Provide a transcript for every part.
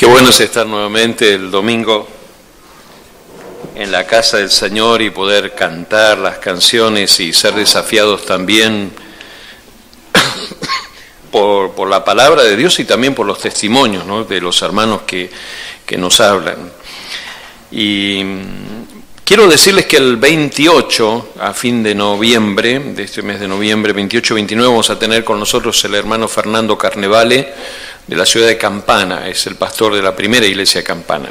Qué bueno es estar nuevamente el domingo en la casa del Señor y poder cantar las canciones y ser desafiados también por la palabra de Dios y también por los testimonios, ¿no?, de los hermanos que nos hablan. Y quiero decirles que el 28, a fin de noviembre, de este mes de noviembre, 28-29, vamos a tener con nosotros el hermano Fernando Carnevale, de la ciudad de Campana, es el pastor de la primera iglesia de Campana.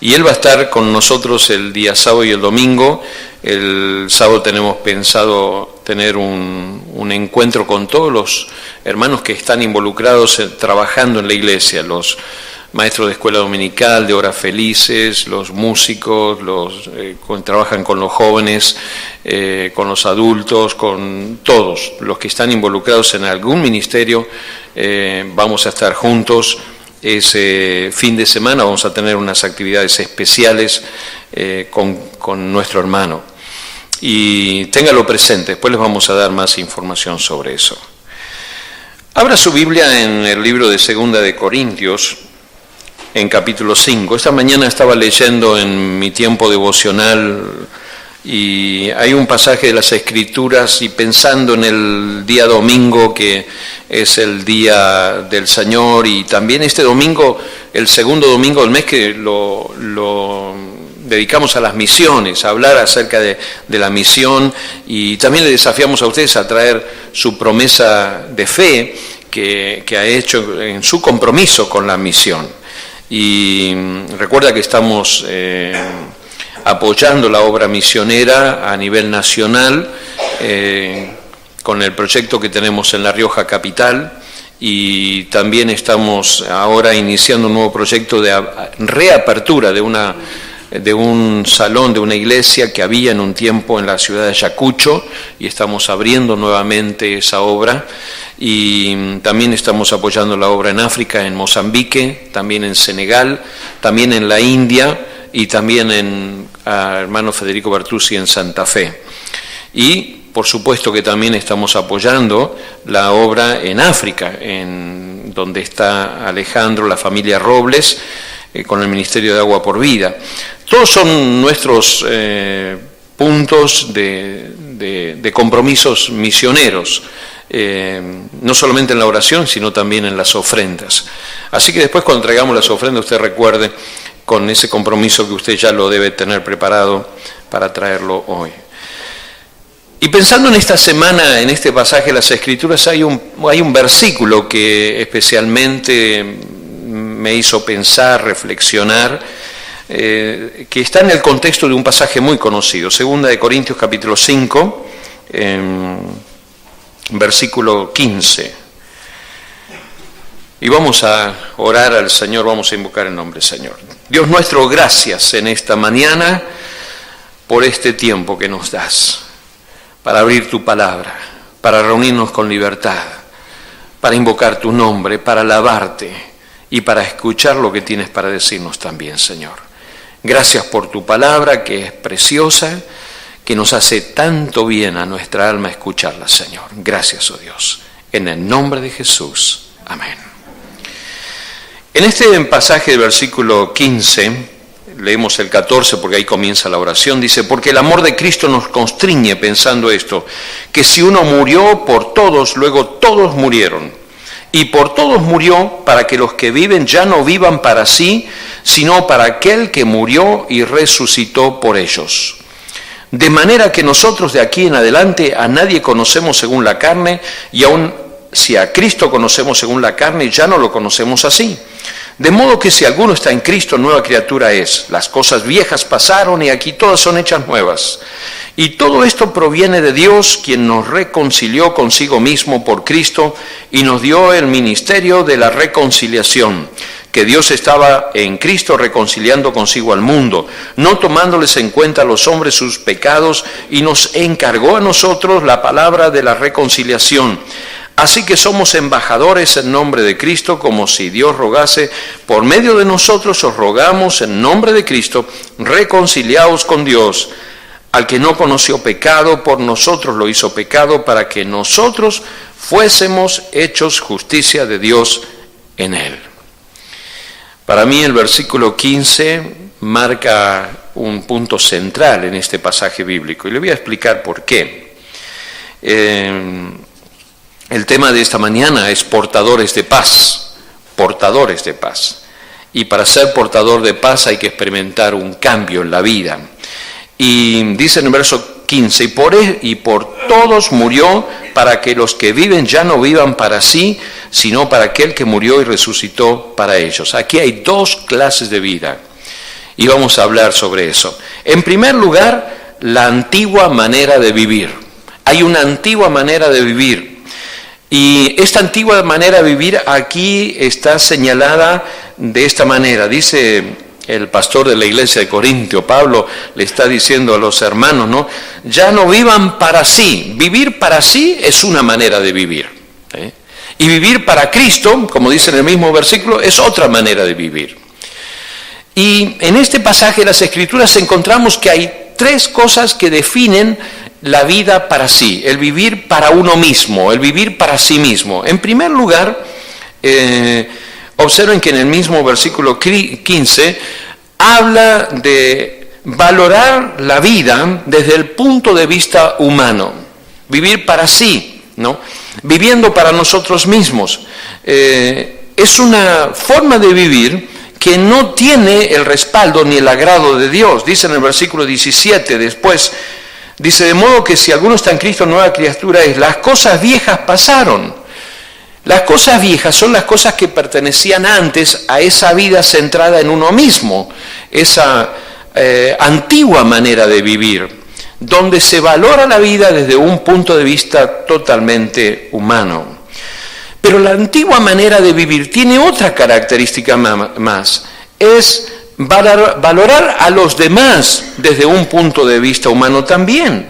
Y él va a estar con nosotros el día sábado y el domingo. El sábado tenemos pensado tener un encuentro con todos los hermanos que están involucrados trabajando en la iglesia, los maestros de escuela dominical, de horas felices, los músicos, los trabajan con los jóvenes, con los adultos, con todos los que están involucrados en algún ministerio. Vamos a estar juntos ese fin de semana, vamos a tener unas actividades especiales con nuestro hermano. Y téngalo presente, después les vamos a dar más información sobre eso. Abra su Biblia en el libro de Segunda de Corintios, en capítulo 5. Esta mañana estaba leyendo en mi tiempo devocional y hay un pasaje de las Escrituras y pensando en el día domingo, que es el día del Señor, y también este domingo, el segundo domingo del mes, que lo dedicamos a las misiones, a hablar acerca de la misión, y también le desafiamos a ustedes a traer su promesa de fe que ha hecho en su compromiso con la misión. Y recuerda que estamos apoyando la obra misionera a nivel nacional con el proyecto que tenemos en La Rioja capital, y también estamos ahora iniciando un nuevo proyecto de reapertura de un salón, de una iglesia que había en un tiempo en la ciudad de Ayacucho, y estamos abriendo nuevamente esa obra. Y también estamos apoyando la obra en África, en Mozambique, también en Senegal, también en la India y también en hermano Federico Bertuzzi en Santa Fe. Y por supuesto que también estamos apoyando la obra en África, en donde está Alejandro, la familia Robles, con el Ministerio de Agua por Vida. Todos son nuestros puntos de compromisos misioneros. No solamente en la oración, sino también en las ofrendas. Así que después, cuando traigamos las ofrendas, usted recuerde con ese compromiso que usted ya lo debe tener preparado para traerlo hoy. Y pensando en esta semana, en este pasaje de las Escrituras, hay un versículo que especialmente me hizo pensar, reflexionar, que está en el contexto de un pasaje muy conocido, Segunda de Corintios capítulo 5, versículo 15. Y vamos a orar al Señor, vamos a invocar el nombre del Señor. Dios nuestro, gracias en esta mañana por este tiempo que nos das para abrir tu palabra, para reunirnos con libertad, para invocar tu nombre, para alabarte y para escuchar lo que tienes para decirnos también, Señor. Gracias por tu palabra, que es preciosa, que nos hace tanto bien a nuestra alma escucharla, Señor. Gracias, oh Dios. En el nombre de Jesús. Amén. En este pasaje del versículo 15, leemos el 14 porque ahí comienza la oración, dice: porque el amor de Cristo nos constriñe pensando esto, que si uno murió por todos, luego todos murieron. Y por todos murió para que los que viven ya no vivan para sí, sino para aquel que murió y resucitó por ellos. De manera que nosotros de aquí en adelante a nadie conocemos según la carne, y aun si a Cristo conocemos según la carne, ya no lo conocemos así. De modo que si alguno está en Cristo, nueva criatura es. Las cosas viejas pasaron y aquí todas son hechas nuevas. Y todo esto proviene de Dios, quien nos reconcilió consigo mismo por Cristo y nos dio el ministerio de la reconciliación, que Dios estaba en Cristo reconciliando consigo al mundo, no tomándoles en cuenta a los hombres sus pecados, y nos encargó a nosotros la palabra de la reconciliación. Así que somos embajadores en nombre de Cristo, como si Dios rogase: por medio de nosotros os rogamos en nombre de Cristo, reconciliaos con Dios. Al que no conoció pecado, por nosotros lo hizo pecado, para que nosotros fuésemos hechos justicia de Dios en él. Para mí el versículo 15 marca un punto central en este pasaje bíblico y le voy a explicar por qué. El tema de esta mañana es portadores de paz, portadores de paz. Y para ser portador de paz hay que experimentar un cambio en la vida. Y dice en el verso 15, y por todos murió para que los que viven ya no vivan para sí, sino para aquel que murió y resucitó para ellos. Aquí hay dos clases de vida y vamos a hablar sobre eso. En primer lugar, la antigua manera de vivir. Hay una antigua manera de vivir. Y esta antigua manera de vivir aquí está señalada de esta manera. Dice el pastor de la iglesia de Corintio, Pablo, le está diciendo a los hermanos, ¿no? Ya no vivan para sí. Vivir para sí es una manera de vivir. Y vivir para Cristo, como dice en el mismo versículo, es otra manera de vivir. Y en este pasaje de las Escrituras encontramos que hay tres cosas que definen la vida para sí, el vivir para uno mismo, el vivir para sí mismo. En primer lugar, observen que en el mismo versículo 15 habla de valorar la vida desde el punto de vista humano, vivir para sí, ¿no? Viviendo para nosotros mismos. Es una forma de vivir que no tiene el respaldo ni el agrado de Dios. Dice en el versículo 17 después, dice, de modo que si alguno está en Cristo, nueva criatura es. Las cosas viejas pasaron. Las cosas viejas son las cosas que pertenecían antes a esa vida centrada en uno mismo, esa antigua manera de vivir, donde se valora la vida desde un punto de vista totalmente humano. Pero la antigua manera de vivir tiene otra característica más, es valorar a los demás desde un punto de vista humano también.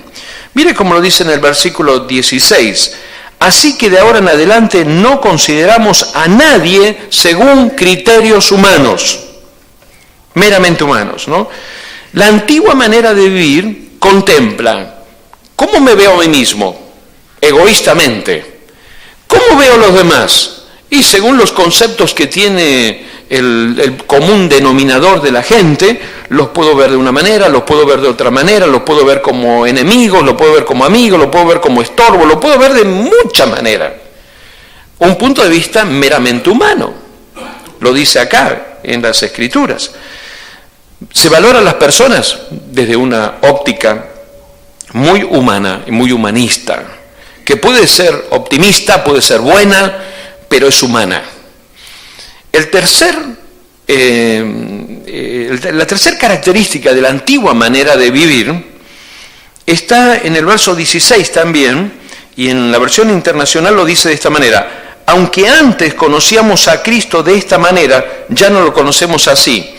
Mire cómo lo dice en el versículo 16. Así que de ahora en adelante no consideramos a nadie según criterios humanos, meramente humanos, ¿no? La antigua manera de vivir contempla, ¿cómo me veo a mí mismo? Egoístamente. ¿Cómo veo a los demás? Y según los conceptos que tiene el común denominador de la gente, los puedo ver de una manera, los puedo ver de otra manera, los puedo ver como enemigos, los puedo ver como amigos, los puedo ver como estorbo, los puedo ver de mucha manera. Un punto de vista meramente humano, lo dice acá en las Escrituras. Se valoran las personas desde una óptica muy humana y muy humanista, que puede ser optimista, puede ser buena, pero es humana. La tercera característica de la antigua manera de vivir está en el verso 16 también, y en la versión internacional lo dice de esta manera: aunque antes conocíamos a Cristo de esta manera, ya no lo conocemos así.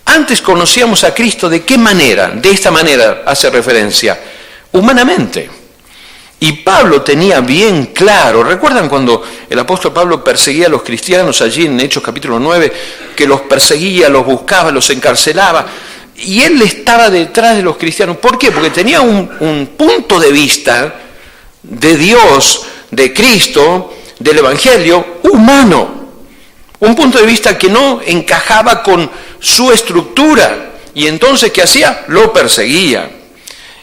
Antes conocíamos a Cristo, ¿de qué manera? De esta manera hace referencia, humanamente. Y Pablo tenía bien claro, ¿recuerdan cuando el apóstol Pablo perseguía a los cristianos allí en Hechos capítulo 9? Que los perseguía, los buscaba, los encarcelaba, y él estaba detrás de los cristianos. ¿Por qué? Porque tenía un punto de vista de Dios, de Cristo, del Evangelio humano. Un punto de vista que no encajaba con su estructura. Y entonces, ¿qué hacía? Lo perseguía.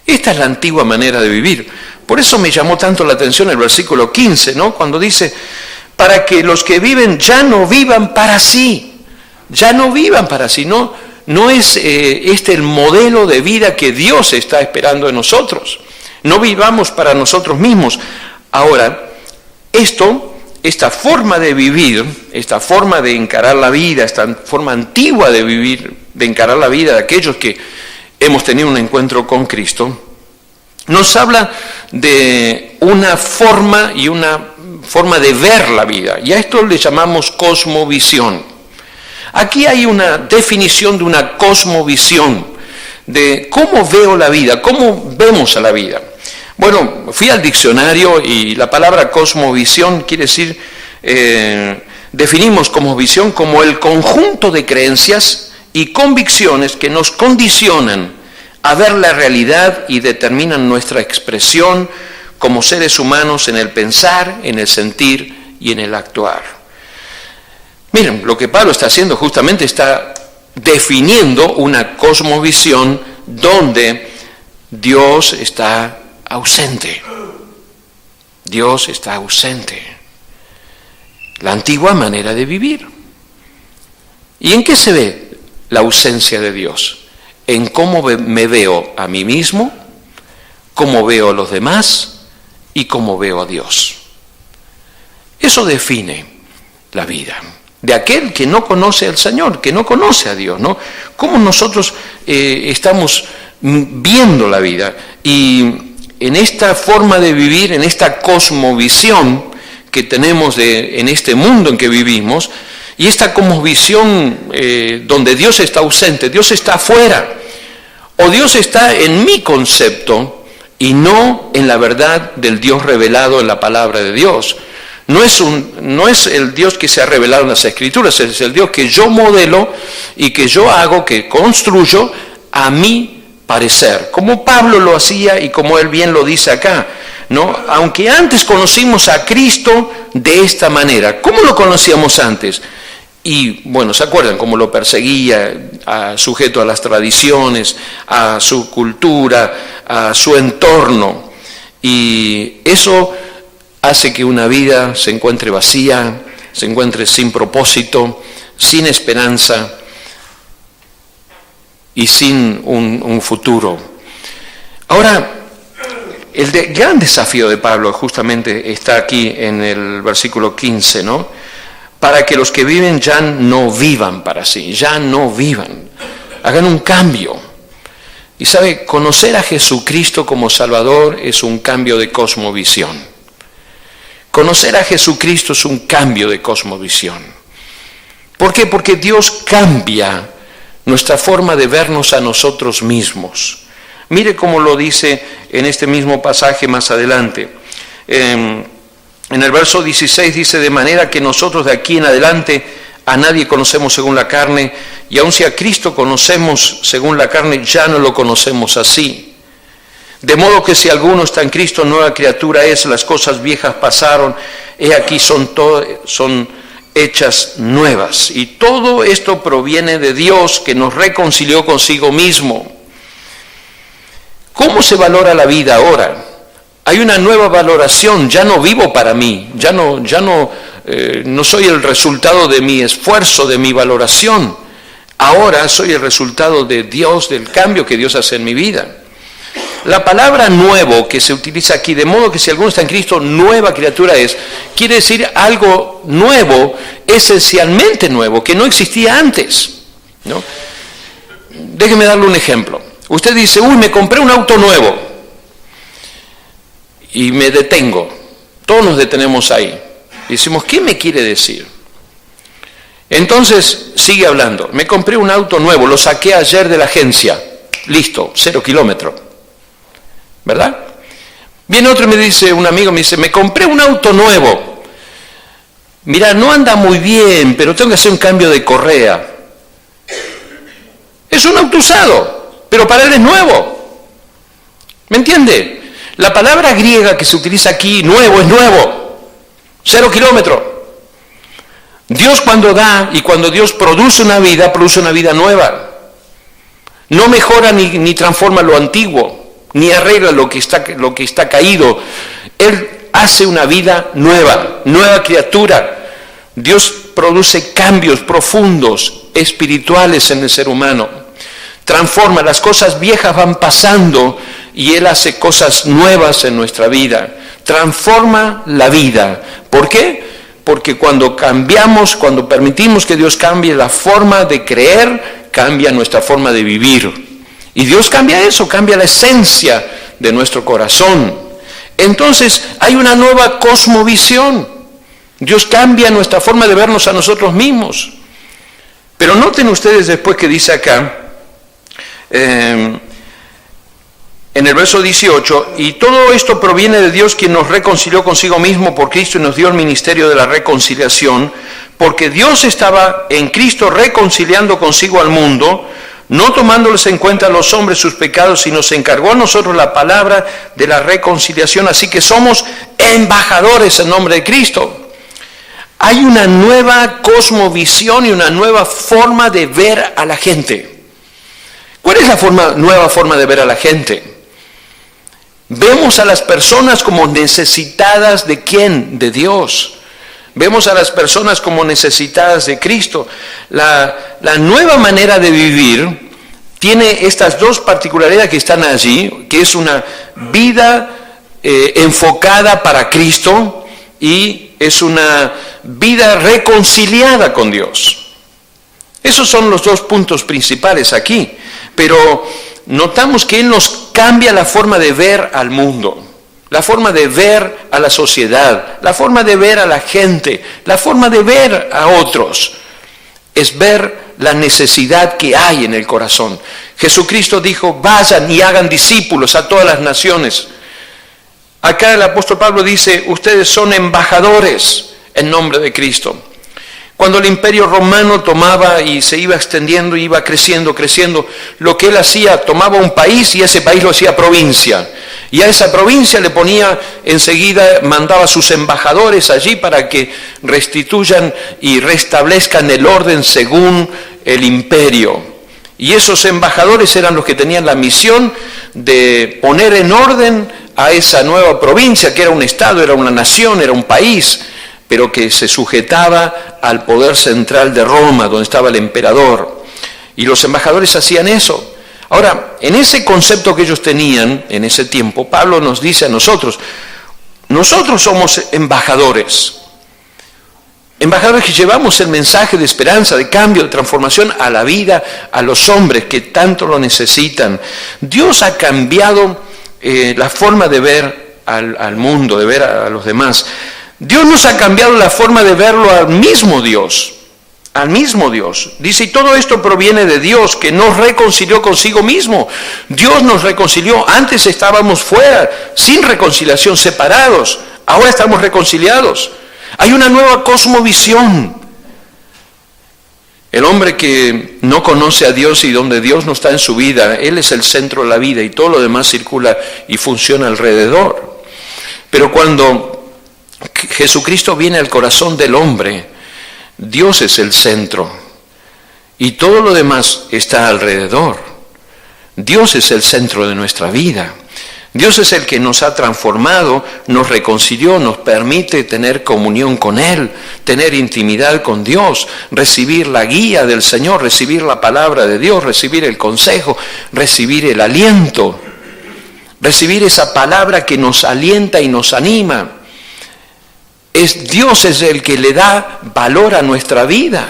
Esta es la antigua manera de vivir. Por eso me llamó tanto la atención el versículo 15, ¿no? Cuando dice, para que los que viven ya no vivan para sí. Ya no vivan para sí. No es el modelo de vida que Dios está esperando de nosotros. No vivamos para nosotros mismos. Ahora, esta forma de vivir, esta forma de encarar la vida, esta forma antigua de vivir, de encarar la vida de aquellos que hemos tenido un encuentro con Cristo, nos habla de una forma y una forma de ver la vida. Y a esto le llamamos cosmovisión. Aquí hay una definición de una cosmovisión, de cómo veo la vida, cómo vemos a la vida. Bueno, fui al diccionario y la palabra cosmovisión quiere decir, definimos cosmovisión como el conjunto de creencias y convicciones que nos condicionan a ver la realidad y determinan nuestra expresión como seres humanos en el pensar, en el sentir y en el actuar. Miren, lo que Pablo está haciendo justamente está definiendo una cosmovisión donde Dios está ausente. Dios está ausente. La antigua manera de vivir. ¿Y en qué se ve la ausencia de Dios? En cómo me veo a mí mismo, cómo veo a los demás y cómo veo a Dios. Eso define la vida de aquel que no conoce al Señor, que no conoce a Dios, ¿no? Cómo nosotros estamos viendo la vida. Y en esta forma de vivir, en esta cosmovisión que tenemos en este mundo en que vivimos, y esta cosmovisión donde Dios está ausente, Dios está afuera, o Dios está en mi concepto y no en la verdad del Dios revelado en la palabra de Dios. No es el Dios que se ha revelado en las Escrituras, es el Dios que yo modelo y que yo hago, que construyo a mi parecer, como Pablo lo hacía y como él bien lo dice acá, ¿no? Aunque antes conocimos a Cristo de esta manera. ¿Cómo lo conocíamos antes? Y bueno, ¿se acuerdan cómo lo perseguía, sujeto a las tradiciones, a su cultura, a su entorno? Y eso hace que una vida se encuentre vacía, se encuentre sin propósito, sin esperanza y sin un futuro. Ahora, el gran desafío de Pablo justamente está aquí en el versículo 15, ¿no? Para que los que viven ya no vivan para sí, ya no vivan, hagan un cambio. Y sabe, conocer a Jesucristo como Salvador es un cambio de cosmovisión. Conocer a Jesucristo es un cambio de cosmovisión. ¿Por qué? Porque Dios cambia nuestra forma de vernos a nosotros mismos. Mire cómo lo dice en este mismo pasaje más adelante. En el verso 16 dice: de manera que nosotros de aquí en adelante a nadie conocemos según la carne, y aun si a Cristo conocemos según la carne, ya no lo conocemos así. De modo que si alguno está en Cristo, nueva criatura es, las cosas viejas pasaron, he aquí son hechas nuevas. Y todo esto proviene de Dios, que nos reconcilió consigo mismo. ¿Cómo se valora la vida ahora? Hay una nueva valoración. Ya no vivo para mí, no soy el resultado de mi esfuerzo, de mi valoración. Ahora soy el resultado de Dios, del cambio que Dios hace en mi vida. La palabra nuevo que se utiliza aquí, de modo que si alguno está en Cristo, nueva criatura es, quiere decir algo nuevo, esencialmente nuevo, que no existía antes, ¿no? Déjeme darle un ejemplo. Usted dice: me compré un auto nuevo, y me detengo. Todos nos detenemos ahí. Decimos: ¿qué me quiere decir? Entonces sigue hablando: me compré un auto nuevo, lo saqué ayer de la agencia, listo, 0 kilómetros. ¿Verdad? Viene otro y me dice, un amigo me dice: me compré un auto nuevo. Mira, no anda muy bien, pero tengo que hacer un cambio de correa. Es un auto usado, pero para él es nuevo. ¿Me entiende? La palabra griega que se utiliza aquí, nuevo, es nuevo. 0 kilómetros. Dios cuando da y cuando Dios produce una vida nueva. No mejora ni transforma lo antiguo, ni arregla lo que está caído. Él hace una vida nueva, nueva criatura. Dios produce cambios profundos, espirituales en el ser humano. Transforma, las cosas viejas van pasando y Él hace cosas nuevas en nuestra vida. Transforma la vida. ¿Por qué? Porque cuando cambiamos, cuando permitimos que Dios cambie la forma de creer, cambia nuestra forma de vivir. Y Dios cambia eso, cambia la esencia de nuestro corazón. Entonces hay una nueva cosmovisión. Dios cambia nuestra forma de vernos a nosotros mismos. Pero noten ustedes después que dice acá, en el verso 18, y todo esto proviene de Dios, quien nos reconcilió consigo mismo por Cristo y nos dio el ministerio de la reconciliación, porque Dios estaba en Cristo reconciliando consigo al mundo, no tomándoles en cuenta a los hombres sus pecados, y nos encargó a nosotros la palabra de la reconciliación. Así que somos embajadores en nombre de Cristo. hay una nueva cosmovisión y una nueva forma de ver a la gente. ¿Cuál es la nueva forma de ver a la gente? Vemos a las personas como necesitadas ¿de quién? De Dios. Vemos a las personas como necesitadas de Cristo. La nueva manera de vivir tiene estas dos particularidades que están allí, que es una vida enfocada para Cristo y es una vida reconciliada con Dios. Esos son los dos puntos principales aquí, pero notamos que Él nos cambia la forma de ver al mundo, la forma de ver a la sociedad, la forma de ver a la gente, la forma de ver a otros. Es ver la necesidad que hay en el corazón. Jesucristo dijo, vayan y hagan discípulos a todas las naciones. Acá el apóstol Pablo dice, ustedes son embajadores en nombre de Cristo. Cuando el imperio romano tomaba y se iba extendiendo, iba creciendo, lo que él hacía, tomaba un país y ese país lo hacía provincia. Y a esa provincia le ponía enseguida, mandaba a sus embajadores allí para que restituyan y restablezcan el orden según el imperio. Y esos embajadores eran los que tenían la misión de poner en orden a esa nueva provincia, que era un estado, era una nación, era un país, pero que se sujetaba al poder central de Roma, donde estaba el emperador. Y los embajadores hacían eso. Ahora, en ese concepto que ellos tenían en ese tiempo, Pablo nos dice a nosotros somos embajadores. Embajadores que llevamos el mensaje de esperanza, de cambio, de transformación a la vida, a los hombres que tanto lo necesitan. Dios ha cambiado la forma de ver al mundo, de ver a los demás. Dios nos ha cambiado la forma de verlo al mismo Dios. Al mismo Dios. Dice, y todo esto proviene de Dios, que nos reconcilió consigo mismo. Dios nos reconcilió. Antes estábamos fuera, sin reconciliación, separados. Ahora estamos reconciliados. Hay una nueva cosmovisión. El hombre que no conoce a Dios y donde Dios no está en su vida, Él es el centro de la vida y todo lo demás circula y funciona alrededor. Pero cuando Jesucristo viene al corazón del hombre, Dios es el centro y todo lo demás está alrededor. Dios es el centro de nuestra vida. Dios es el que nos ha transformado, nos reconcilió, nos permite tener comunión con Él, tener intimidad con Dios, recibir la guía del Señor, recibir la palabra de Dios, recibir el consejo, recibir el aliento, recibir esa palabra que nos alienta y nos anima. Dios es el que le da valor a nuestra vida.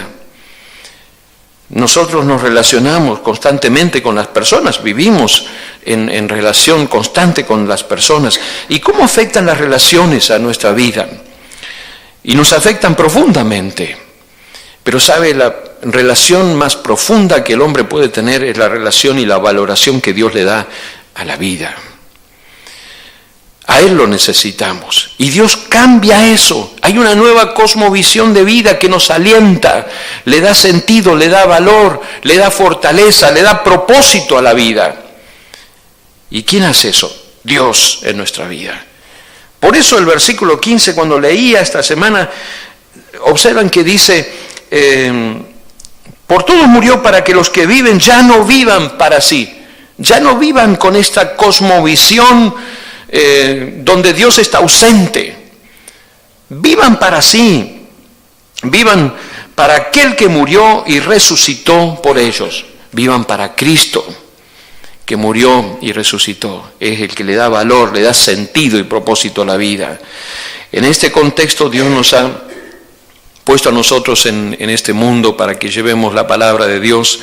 Nosotros nos relacionamos constantemente con las personas, vivimos en relación constante con las personas. ¿Y cómo afectan las relaciones a nuestra vida? Y nos afectan profundamente. Pero ¿sabe? La relación más profunda que el hombre puede tener es la relación y la valoración que Dios le da a la vida. A Él lo necesitamos. Y Dios cambia eso. Hay una nueva cosmovisión de vida que nos alienta, le da sentido, le da valor, le da fortaleza, le da propósito a la vida. ¿Y quién hace eso? Dios en nuestra vida. Por eso el versículo 15, cuando leía esta semana, observan que dice, por todos murió para que los que viven ya no vivan para sí, ya no vivan con esta cosmovisión donde Dios está ausente. Vivan para sí, vivan para aquel que murió y resucitó por ellos. Vivan para Cristo, que murió y resucitó. Es el que le da valor, le da sentido y propósito a la vida. En este contexto Dios nos ha puesto a nosotros en este mundo para que llevemos la palabra de Dios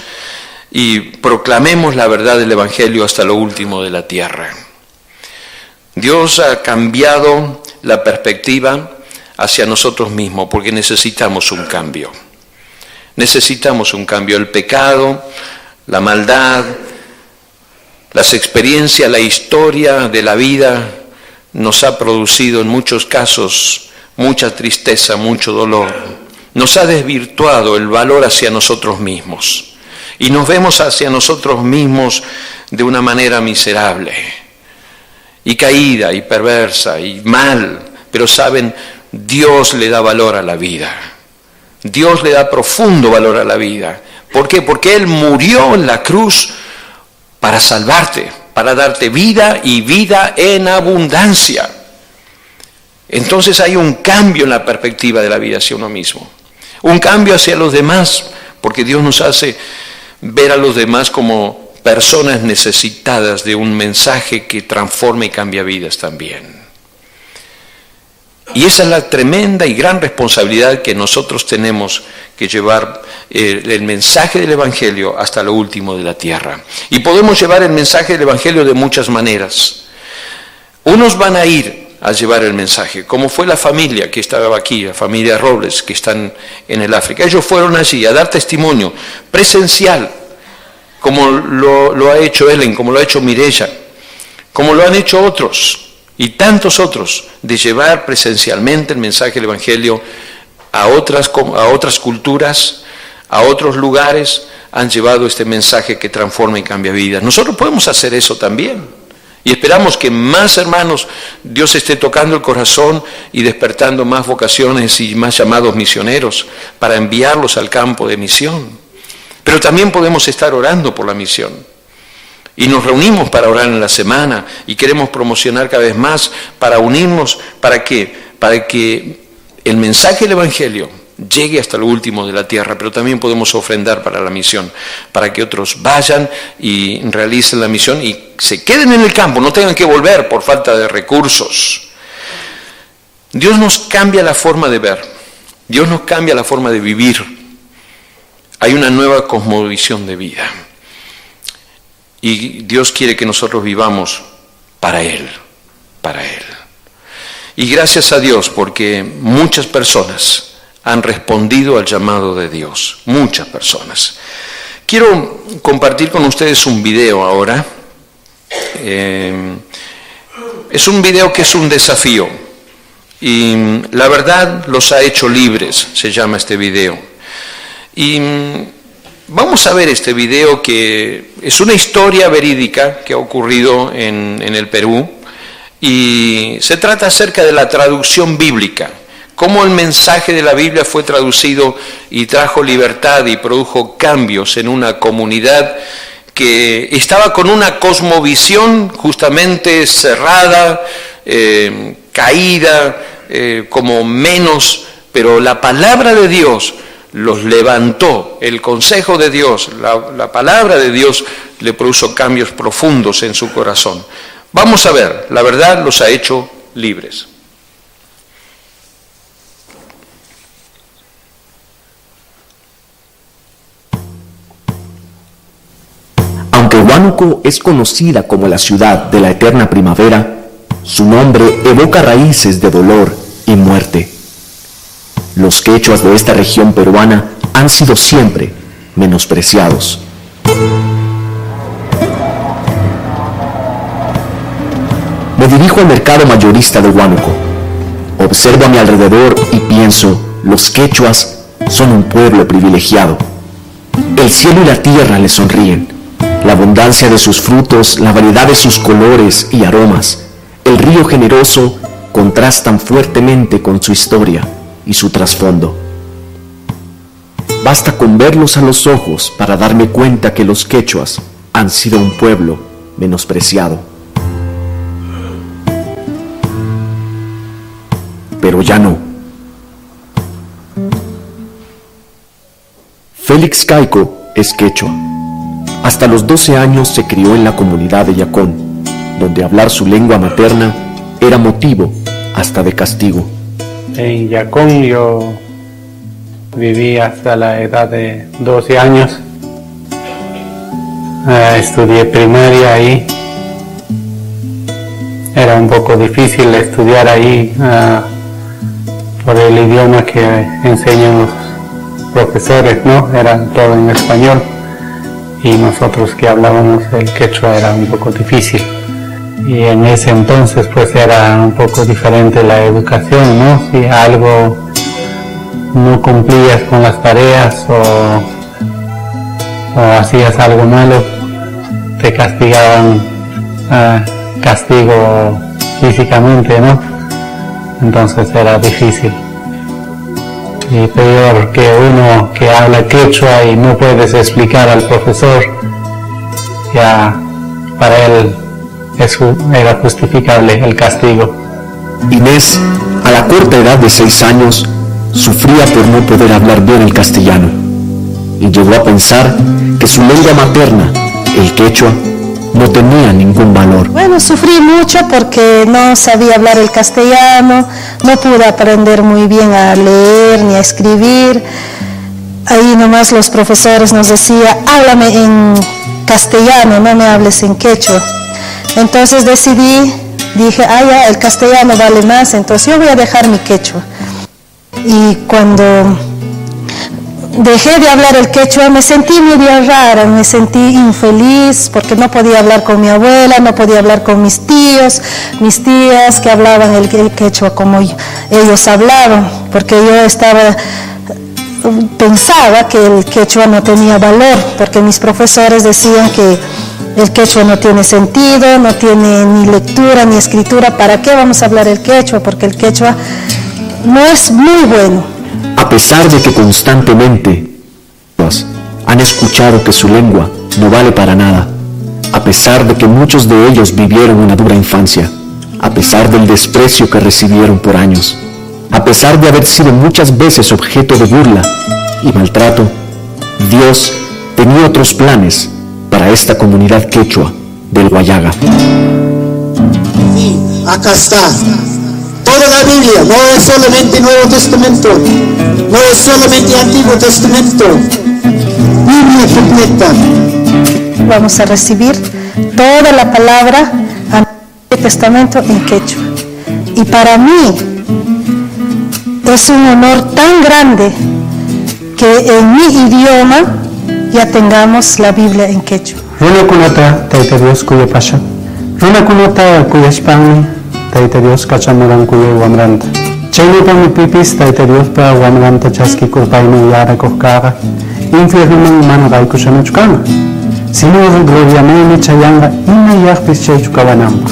y proclamemos la verdad del Evangelio hasta lo último de la tierra. Dios ha cambiado la perspectiva hacia nosotros mismos porque necesitamos un cambio. Necesitamos un cambio. El pecado, la maldad, las experiencias, la historia de la vida nos ha producido en muchos casos mucha tristeza, mucho dolor. Nos ha desvirtuado el valor hacia nosotros mismos y nos vemos hacia nosotros mismos de una manera miserable y caída y perversa y mal. Pero saben, Dios le da valor a la vida. Dios le da profundo valor a la vida. ¿Por qué? Porque Él murió en la cruz para salvarte, para darte vida y vida en abundancia. Entonces hay un cambio en la perspectiva de la vida hacia uno mismo. Un cambio hacia los demás, porque Dios nos hace ver a los demás como personas necesitadas de un mensaje que transforma y cambia vidas también. Y esa es la tremenda y gran responsabilidad que nosotros tenemos que llevar el mensaje del Evangelio hasta lo último de la tierra. Y podemos llevar el mensaje del Evangelio de muchas maneras. Unos van a ir a llevar el mensaje, como fue la familia que estaba aquí, la familia Robles, que están en el África. Ellos fueron allí a dar testimonio presencial, como lo ha hecho Ellen, como lo ha hecho Mireya, como lo han hecho otros. Y tantos otros, de llevar presencialmente el mensaje del Evangelio a otras culturas, a otros lugares, han llevado este mensaje que transforma y cambia vidas. Nosotros podemos hacer eso también. Y esperamos que más hermanos, Dios esté tocando el corazón y despertando más vocaciones y más llamados misioneros para enviarlos al campo de misión. Pero también podemos estar orando por la misión. Y nos reunimos para orar en la semana y queremos promocionar cada vez más para unirnos, ¿para qué? Para que el mensaje del Evangelio llegue hasta lo último de la tierra, pero también podemos ofrendar para la misión, para que otros vayan y realicen la misión y se queden en el campo, no tengan que volver por falta de recursos. Dios nos cambia la forma de ver, Dios nos cambia la forma de vivir. Hay una nueva cosmovisión de vida. Y Dios quiere que nosotros vivamos para Él, para Él. Y gracias a Dios porque muchas personas han respondido al llamado de Dios, muchas personas. Quiero compartir con ustedes un video ahora. Es un video que es un desafío y la verdad los ha hecho libres, se llama este video. Y vamos a ver este video que es una historia verídica que ha ocurrido en el Perú y se trata acerca de la traducción bíblica, cómo el mensaje de la Biblia fue traducido y trajo libertad y produjo cambios en una comunidad que estaba con una cosmovisión justamente cerrada, caída, como menos, pero la palabra de Dios los levantó, el consejo de Dios, la palabra de Dios le produjo cambios profundos en su corazón. Vamos a ver, la verdad los ha hecho libres. Aunque Huánuco es conocida como la ciudad de la eterna primavera, su nombre evoca raíces de dolor y muerte. Los quechuas de esta región peruana han sido siempre menospreciados. Me dirijo al mercado mayorista de Huánuco. Observo a mi alrededor y pienso, los quechuas son un pueblo privilegiado. El cielo y la tierra les sonríen. La abundancia de sus frutos, la variedad de sus colores y aromas, el río generoso contrastan fuertemente con su historia y su trasfondo. Basta con verlos a los ojos para darme cuenta que los quechuas han sido un pueblo menospreciado. Pero ya no. Félix Caico es quechua. Hasta los 12 años se crió en la comunidad de Yacón, donde hablar su lengua materna era motivo hasta de castigo. En Yacón yo viví hasta la edad de 12 años. Estudié primaria ahí. Era un poco difícil estudiar ahí por el idioma que enseñan los profesores, ¿no? Era todo en español. Y nosotros que hablábamos el quechua era un poco difícil. Y en ese entonces pues era un poco diferente la educación, ¿no? Si algo no cumplías con las tareas o hacías algo malo, te castigaban, castigo físicamente, ¿no? entonces era difícil. Y peor que uno que habla quechua y no puedes explicar al profesor, ya para él era justificable el castigo. Inés, a la corta edad de 6 años, sufría por no poder hablar bien el castellano y llegó a pensar que su lengua materna, el quechua, no tenía ningún valor. Bueno, sufrí mucho porque no sabía hablar el castellano, no pude aprender muy bien a leer ni a escribir. Ahí nomás los profesores nos decían, háblame en castellano, no me hables en quechua. Entonces dije, ya, el castellano vale más, entonces yo voy a dejar mi quechua. Y cuando dejé de hablar el quechua me sentí medio rara, me sentí infeliz porque no podía hablar con mi abuela, no podía hablar con mis tíos, mis tías que hablaban el quechua como ellos hablaban, porque yo pensaba que el quechua no tenía valor, porque mis profesores decían que el quechua no tiene sentido, no tiene ni lectura ni escritura, ¿para qué vamos a hablar el quechua? Porque el quechua no es muy bueno. A pesar de que constantemente han escuchado que su lengua no vale para nada, a pesar de que muchos de ellos vivieron una dura infancia, a pesar del desprecio que recibieron por años, a pesar de haber sido muchas veces objeto de burla y maltrato, Dios tenía otros planes para esta comunidad quechua del Huallaga. Sí, acá está. Toda la Biblia, no es solamente Nuevo Testamento, no es solamente Antiguo Testamento, Biblia completa. Vamos a recibir toda la palabra Antiguo Testamento en quechua. Y para mí es un honor tan grande que en mi idioma ya tengamos la Biblia en quechua. Runa kunata Tayta Dios kuya pasha. Runa kunata kuya spani Tayta Dios kachamuran kuya wamranta. Chaynipa mi pipis Tayta Dios pa wamranta chaski kurpaymi yara kohkaga. Infierno man manaray kushanuchkama. Sino gloria meni chayanga ina yahpis chaychukawanamba.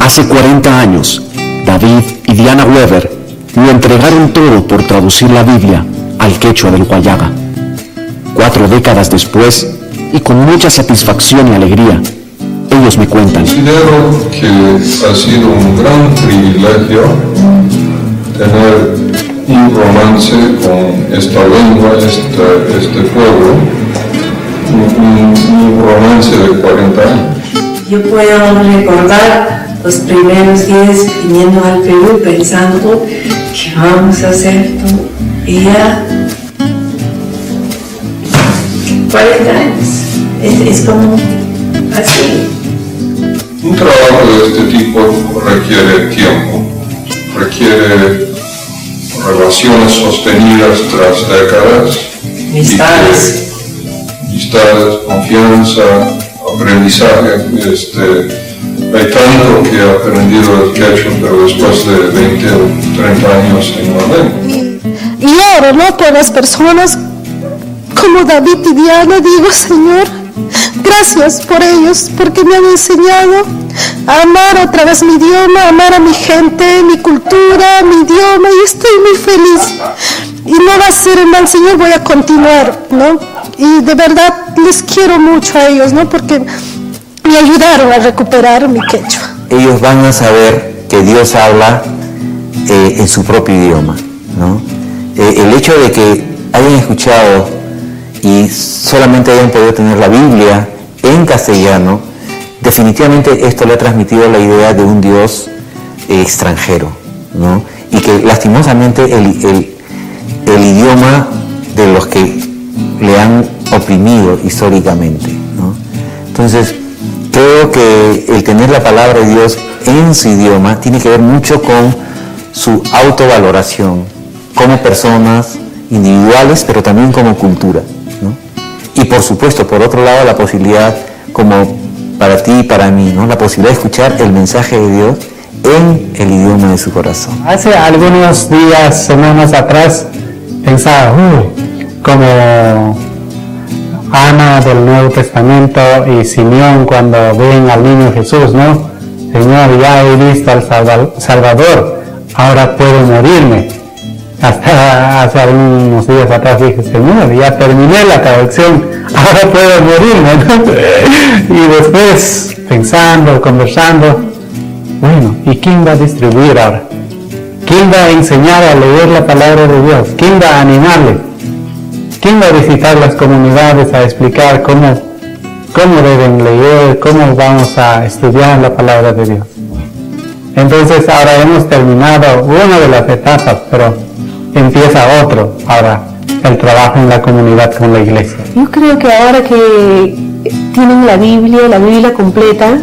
Hace 40 años, David y Diana Weber lo entregaron todo por traducir la Biblia al quechua del Huallaga. 4 décadas después, y con mucha satisfacción y alegría, ellos me cuentan. Considero que ha sido un gran privilegio tener un romance con esta lengua, este pueblo, un romance de 40 años. Yo puedo recordar los primeros días viniendo al Perú pensando que vamos a hacer todo. Y ya 40 años, es como así. Un trabajo de este tipo requiere tiempo, requiere relaciones sostenidas tras décadas, amistades, confianza, aprendizaje. Hay tanto que he aprendido el quechua, pero después de 20 o 30 años en una lengua. Y ahora, ¿no? Por las personas como David y Diana, digo, Señor, gracias por ellos, porque me han enseñado a amar otra vez mi idioma, a amar a mi gente, mi cultura, mi idioma, y estoy muy feliz. Y no va a ser en mal, Señor, voy a continuar, ¿no? Y de verdad les quiero mucho a ellos, ¿no? Porque me ayudaron a recuperar mi quechua. Ellos van a saber que Dios habla en su propio idioma, ¿no? El hecho de que hayan escuchado y solamente hayan podido tener la Biblia en castellano, definitivamente esto le ha transmitido la idea de un Dios extranjero, ¿no? Y que lastimosamente el idioma de los que le han oprimido históricamente, ¿no? Entonces, creo que el tener la palabra de Dios en su idioma tiene que ver mucho con su autovaloración como personas individuales, pero también como cultura, ¿no? Y por supuesto, por otro lado, la posibilidad, como para ti y para mí, ¿no? La posibilidad de escuchar el mensaje de Dios en el idioma de su corazón. Hace algunos días, semanas atrás, pensaba, como Ana del Nuevo Testamento y Simeón cuando ven al niño Jesús, ¿no? Señor, ya he visto al Salvador, ahora puedo morirme. Hasta hace unos días atrás dije, Señor, ya terminé la traducción, ahora puedo morirme, ¿no? Y después, pensando, conversando, bueno, ¿y quién va a distribuir ahora? ¿Quién va a enseñar a leer la palabra de Dios? ¿Quién va a animarle? ¿Quién va a visitar las comunidades a explicar cómo deben leer, cómo vamos a estudiar la palabra de Dios? Entonces ahora hemos terminado una de las etapas, pero empieza otro, ahora el trabajo en la comunidad con la iglesia. Yo creo que ahora que tienen la Biblia completa,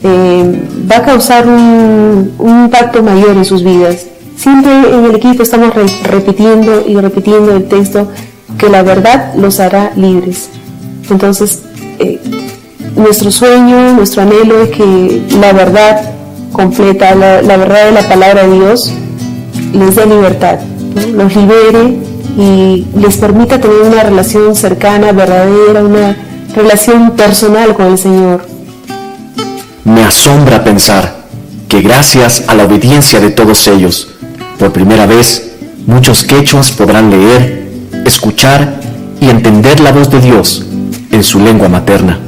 va a causar un impacto mayor en sus vidas. Siempre en el equipo estamos repitiendo y repitiendo el texto, que la verdad los hará libres. Entonces, nuestro sueño, nuestro anhelo es que la verdad completa, la verdad de la palabra de Dios, les dé libertad, ¿no? Los libere y les permita tener una relación cercana, verdadera, una relación personal con el Señor. Me asombra pensar que gracias a la obediencia de todos ellos, por primera vez, muchos quechuas podrán leer, escuchar y entender la voz de Dios en su lengua materna.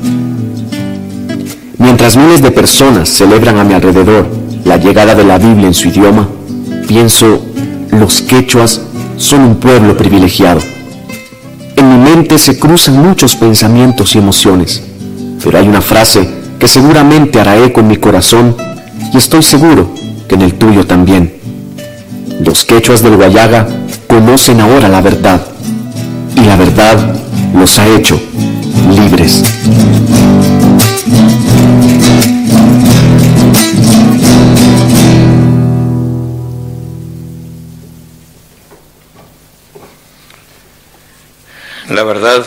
Mientras miles de personas celebran a mi alrededor la llegada de la Biblia en su idioma, pienso, los quechuas son un pueblo privilegiado. En mi mente se cruzan muchos pensamientos y emociones, pero hay una frase que seguramente hará eco en mi corazón y estoy seguro que en el tuyo también. Los quechuas del Huallaga conocen ahora la verdad y la verdad los ha hecho libres. La verdad,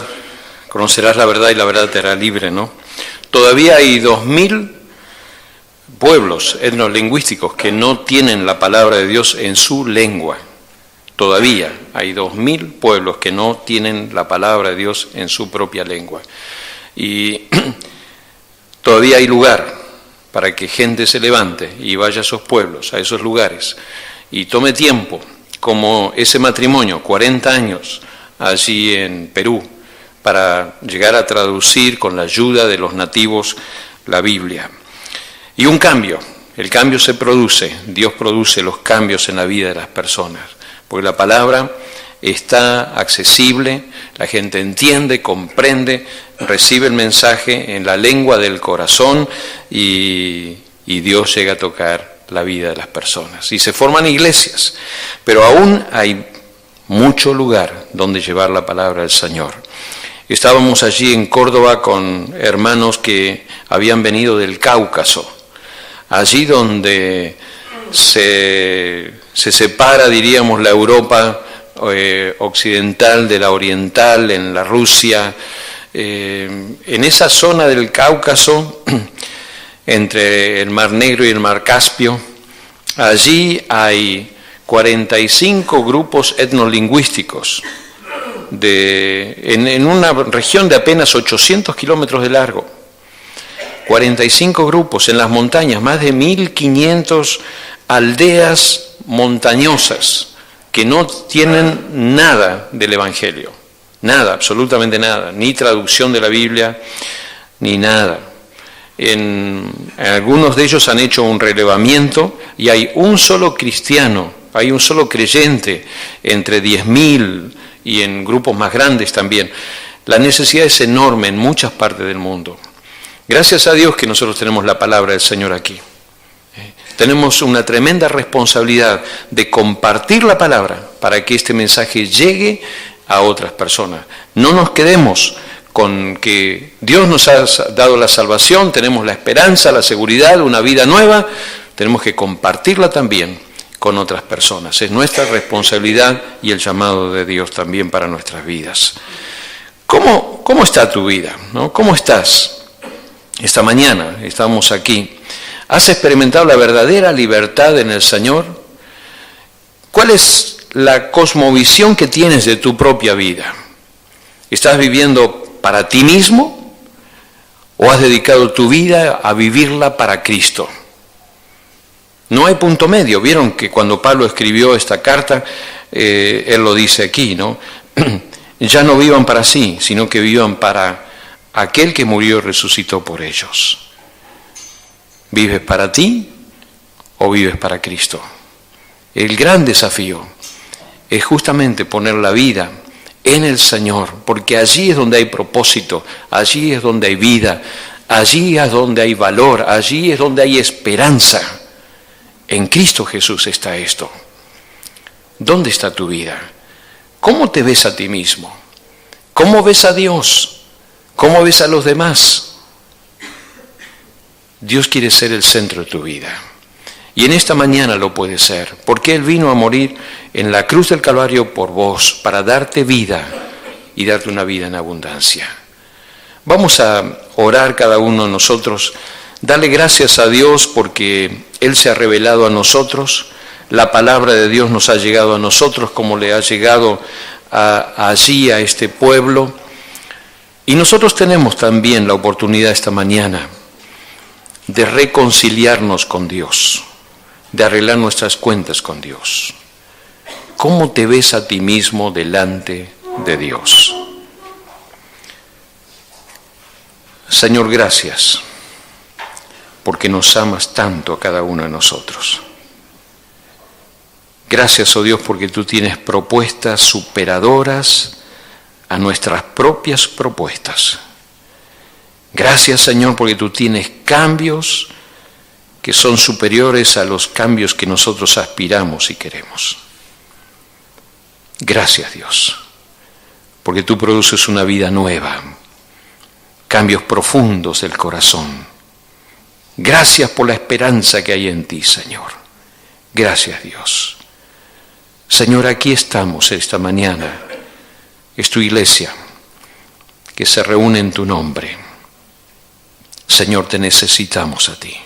conocerás la verdad y la verdad te hará libre, ¿no? Todavía hay 2000 pueblos etnolingüísticos que no tienen la palabra de Dios en su lengua. Todavía hay 2000 pueblos que no tienen la palabra de Dios en su propia lengua. Y todavía hay lugar para que gente se levante y vaya a esos pueblos, a esos lugares, y tome tiempo, como ese matrimonio, 40 años, allí en Perú, para llegar a traducir con la ayuda de los nativos la Biblia. Y un cambio, el cambio se produce, Dios produce los cambios en la vida de las personas, porque la palabra está accesible, la gente entiende, comprende, recibe el mensaje en la lengua del corazón y Dios llega a tocar la vida de las personas. Y se forman iglesias, pero aún hay mucho lugar donde llevar la palabra del Señor. Estábamos allí en Córdoba con hermanos que habían venido del Cáucaso, allí donde se separa, diríamos, la Europa occidental de la oriental, en la Rusia, en esa zona del Cáucaso, entre el Mar Negro y el Mar Caspio. Allí hay 45 grupos etnolingüísticos en una región de apenas 800 kilómetros de largo. 45 grupos en las montañas, más de 1500 aldeas montañosas que no tienen nada del Evangelio, nada, absolutamente nada, ni traducción de la Biblia, ni nada. En algunos de ellos han hecho un relevamiento y hay un solo cristiano, hay un solo creyente entre 10.000 y en grupos más grandes también. La necesidad es enorme en muchas partes del mundo. Gracias a Dios que nosotros tenemos la palabra del Señor aquí. Tenemos una tremenda responsabilidad de compartir la palabra para que este mensaje llegue a otras personas. No nos quedemos con que Dios nos ha dado la salvación, tenemos la esperanza, la seguridad de una vida nueva, tenemos que compartirla también con otras personas. Es nuestra responsabilidad y el llamado de Dios también para nuestras vidas. ¿Cómo está tu vida? ¿No? ¿Cómo estás? Esta mañana estamos aquí. ¿Has experimentado la verdadera libertad en el Señor? ¿Cuál es la cosmovisión que tienes de tu propia vida? ¿Estás viviendo para ti mismo o has dedicado tu vida a vivirla para Cristo? No hay punto medio. Vieron que cuando Pablo escribió esta carta, él lo dice aquí, ¿no? Ya no vivan para sí, sino que vivan para aquel que murió y resucitó por ellos. ¿Vives para ti o vives para Cristo? El gran desafío es justamente poner la vida en el Señor, porque allí es donde hay propósito, allí es donde hay vida, allí es donde hay valor, allí es donde hay esperanza. En Cristo Jesús está esto. ¿Dónde está tu vida? ¿Cómo te ves a ti mismo? ¿Cómo ves a Dios? ¿Cómo ves a los demás? Dios quiere ser el centro de tu vida. Y en esta mañana lo puede ser, porque Él vino a morir en la cruz del Calvario por vos, para darte vida y darte una vida en abundancia. Vamos a orar cada uno de nosotros, darle gracias a Dios porque Él se ha revelado a nosotros, la palabra de Dios nos ha llegado a nosotros como le ha llegado allí a este pueblo. Y nosotros tenemos también la oportunidad esta mañana de reconciliarnos con Dios, de arreglar nuestras cuentas con Dios. ¿Cómo te ves a ti mismo delante de Dios? Señor, gracias, porque nos amas tanto a cada uno de nosotros. Gracias, oh Dios, porque tú tienes propuestas superadoras a nuestras propias propuestas. Gracias, Señor, porque tú tienes cambios que son superiores a los cambios que nosotros aspiramos y queremos. Gracias, Dios, porque tú produces una vida nueva, cambios profundos del corazón. Gracias por la esperanza que hay en ti, Señor. Gracias, Dios. Señor, aquí estamos esta mañana. Es tu iglesia que se reúne en tu nombre. Señor, te necesitamos a ti.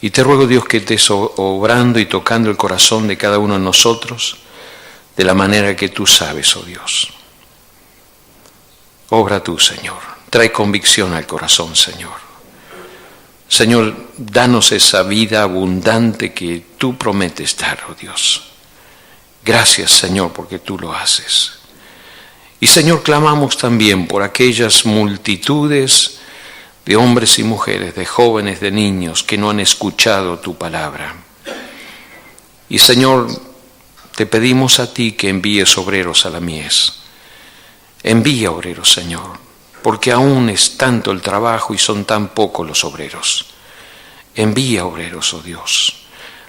Y te ruego, Dios, que estés obrando y tocando el corazón de cada uno de nosotros de la manera que tú sabes, oh Dios. Obra tú, Señor. Trae convicción al corazón, Señor. Señor, danos esa vida abundante que tú prometes dar, oh Dios. Gracias, Señor, porque tú lo haces. Y, Señor, clamamos también por aquellas multitudes de hombres y mujeres, de jóvenes, de niños que no han escuchado tu palabra. Y, Señor, te pedimos a ti que envíes obreros a la mies. Envía obreros, Señor, porque aún es tanto el trabajo y son tan pocos los obreros. Envía obreros, oh Dios.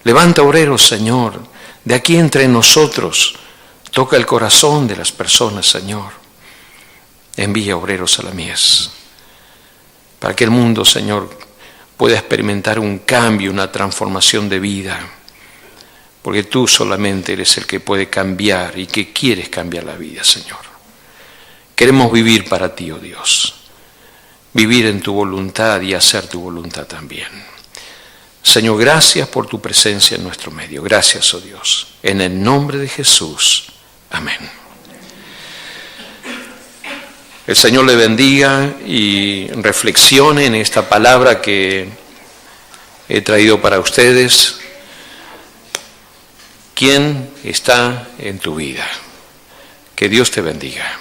Levanta obreros, Señor, de aquí entre nosotros. Toca el corazón de las personas, Señor. Envía obreros a la mies, para que el mundo, Señor, pueda experimentar un cambio, una transformación de vida, porque tú solamente eres el que puede cambiar y que quieres cambiar la vida, Señor. Queremos vivir para ti, oh Dios, vivir en tu voluntad y hacer tu voluntad también. Señor, gracias por tu presencia en nuestro medio. Gracias, oh Dios. En el nombre de Jesús. Amén. El Señor le bendiga y reflexione en esta palabra que he traído para ustedes. ¿Quién está en tu vida? Que Dios te bendiga.